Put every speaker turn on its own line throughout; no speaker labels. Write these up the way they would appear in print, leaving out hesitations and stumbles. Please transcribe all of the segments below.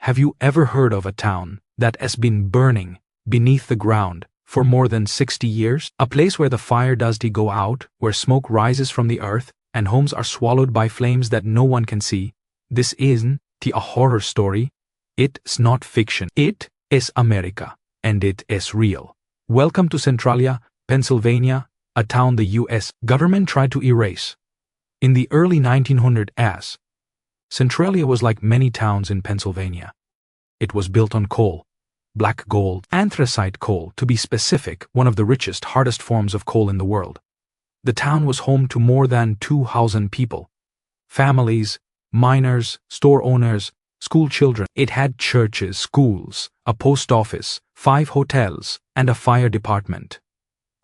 Have you ever heard of a town that has been burning beneath the ground for more than 60 years? A place where the fire doesn't go out, where smoke rises from the earth, and homes are swallowed by flames that no one can see. This isn't a horror story. It's not fiction. It is America, and it is real. Welcome to Centralia, Pennsylvania, a town the U.S. government tried to erase. In the early 1900s, Centralia was like many towns in Pennsylvania. It was built on coal, black gold, anthracite coal to be specific, one of the richest, hardest forms of coal in the world. The town was home to more than 2,000 people, families, miners, store owners, school children. It had churches, schools, a post office, 5 hotels, and a fire department.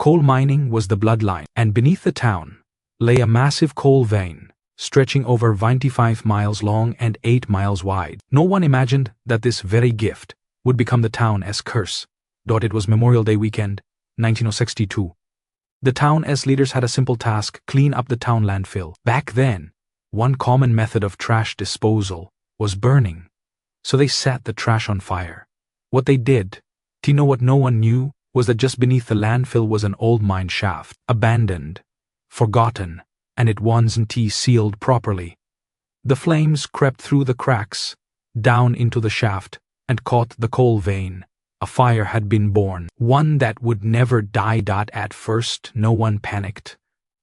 Coal mining was the bloodline, and beneath the town lay a massive coal vein, stretching over 25 miles long and 8 miles wide. No one imagined that this very gift would become the town's curse. It was Memorial Day weekend, 1962. The town's leaders had a simple task: clean up the town landfill. Back then, one common method of trash disposal was burning, so they set the trash on fire. What they did, what no one knew, was that just beneath the landfill was an old mine shaft, abandoned, forgotten, and it wasn't sealed properly. The flames crept through the cracks, down into the shaft, and caught the coal vein. A fire had been born, one that would never die. At first, no one panicked.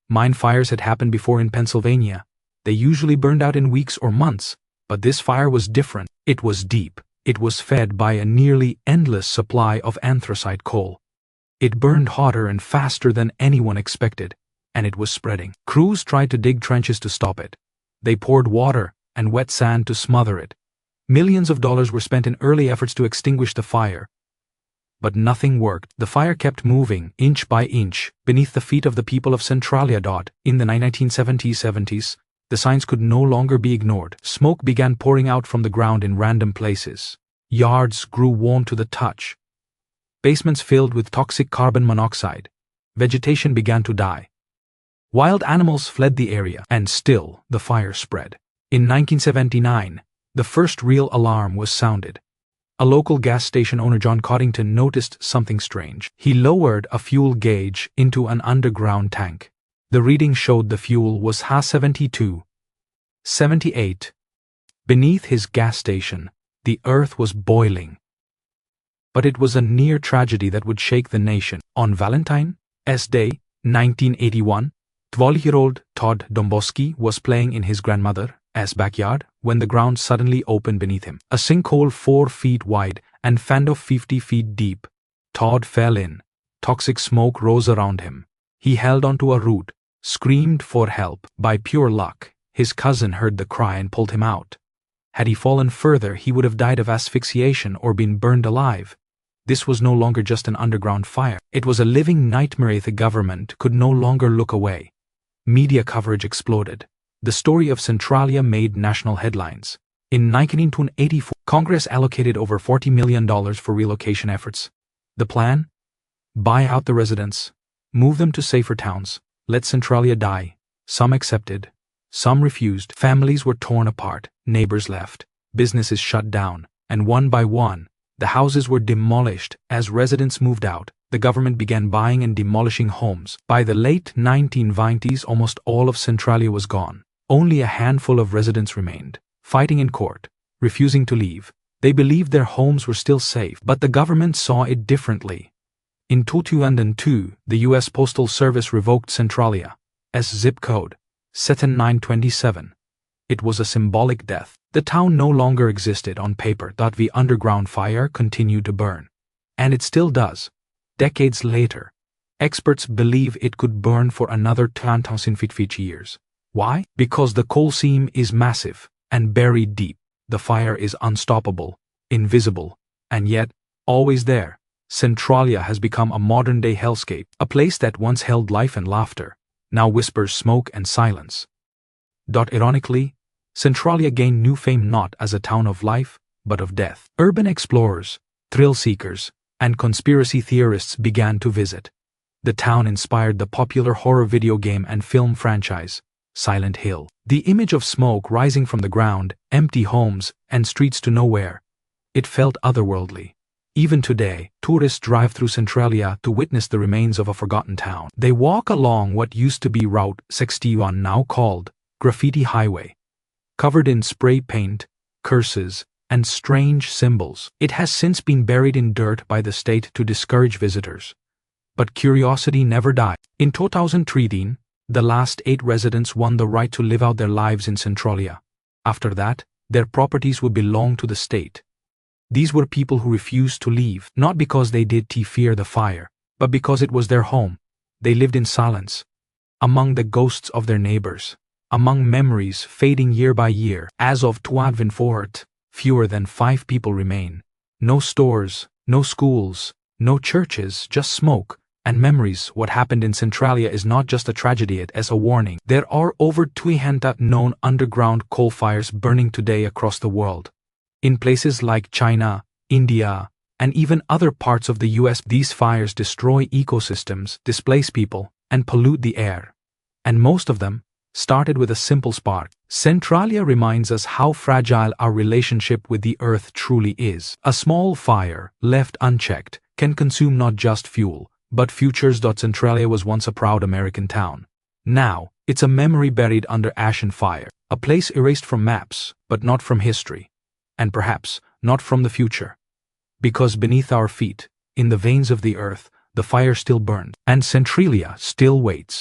Mine fires had happened before in Pennsylvania. They usually burned out in weeks or months, but this fire was different. It was deep. It was fed by a nearly endless supply of anthracite coal. It burned hotter and faster than anyone expected, and it was spreading. Crews tried to dig trenches to stop it. They poured water and wet sand to smother it. Millions of dollars were spent in early efforts to extinguish the fire. But nothing worked. The fire kept moving, inch by inch, beneath the feet of the people of Centralia. In the 1970s, the signs could no longer be ignored. Smoke began pouring out from the ground in random places. Yards grew warm to the touch. Basements filled with toxic carbon monoxide. Vegetation began to die. Wild animals fled the area, and still the fire spread. In 1979, the first real alarm was sounded. A local gas station owner, John Coddington, noticed something strange. He lowered a fuel gauge into an underground tank. The reading showed the fuel was Ha-72.78. Beneath his gas station, the earth was boiling. But it was a near tragedy that would shake the nation. On Valentine's Day, 1981, 12-year-old Todd Domboski was playing in his grandmother's backyard when the ground suddenly opened beneath him. A sinkhole 4 feet wide and 50 feet deep. Todd fell in. Toxic smoke rose around him. He held onto a root, screamed for help. By pure luck, his cousin heard the cry and pulled him out. Had he fallen further, he would have died of asphyxiation or been burned alive. This was no longer just an underground fire. It was a living nightmare. The government could no longer look away. Media coverage exploded. The story of Centralia made national headlines. In 1984, Congress allocated over $40 million for relocation efforts. The plan? Buy out the residents, move them to safer towns, let Centralia die. Some accepted, some refused. Families were torn apart, neighbors left, businesses shut down, and one by one, the houses were demolished. As residents moved out, the government began buying and demolishing homes. By the late 1990s, almost all of Centralia was gone. Only a handful of residents remained, fighting in court, refusing to leave. They believed their homes were still safe, but the government saw it differently. In 2002, the U.S. Postal Service revoked Centralia's zip code, 7927. It was a symbolic death. The town no longer existed on paper. The underground fire continued to burn. And it still does. Decades later, experts believe it could burn for another 10,000 years. Why? Because the coal seam is massive and buried deep. The fire is unstoppable, invisible, and yet always there. Centralia has become a modern-day hellscape. A place that once held life and laughter now whispers smoke and silence. Ironically, Centralia gained new fame not as a town of life, but of death. Urban explorers, thrill seekers, and conspiracy theorists began to visit. The town inspired the popular horror video game and film franchise, Silent Hill. The image of smoke rising from the ground, empty homes, and streets to nowhere It felt otherworldly. Even today, tourists drive through Centralia to witness the remains of a forgotten town. They walk along what used to be Route 61, now called Graffiti Highway, covered in spray paint, curses, and strange symbols. It has since been buried in dirt by the state to discourage visitors. But curiosity never died. In 2013, the last 8 residents won the right to live out their lives in Centralia. After that, their properties would belong to the state. These were people who refused to leave, not because they did fear the fire, but because it was their home. They lived in silence, among the ghosts of their neighbors, among memories fading year by year. As of 2024, fewer than 5 people remain. No stores, no schools, no churches, just smoke and memories. What happened in Centralia is not just a tragedy, it is a warning. There are over 200 known underground coal fires burning today across the world. In places like China, India, and even other parts of the US, these fires destroy ecosystems, displace people, and pollute the air. And most of them started with a simple spark. Centralia reminds us how fragile our relationship with the earth truly is. A small fire, left unchecked, can consume not just fuel, but futures. Centralia was once a proud American town. Now, it's a memory buried under ash and fire, a place erased from maps, but not from history. And perhaps not from the future. Because beneath our feet, in the veins of the earth, the fire still burned, and Centralia still waits.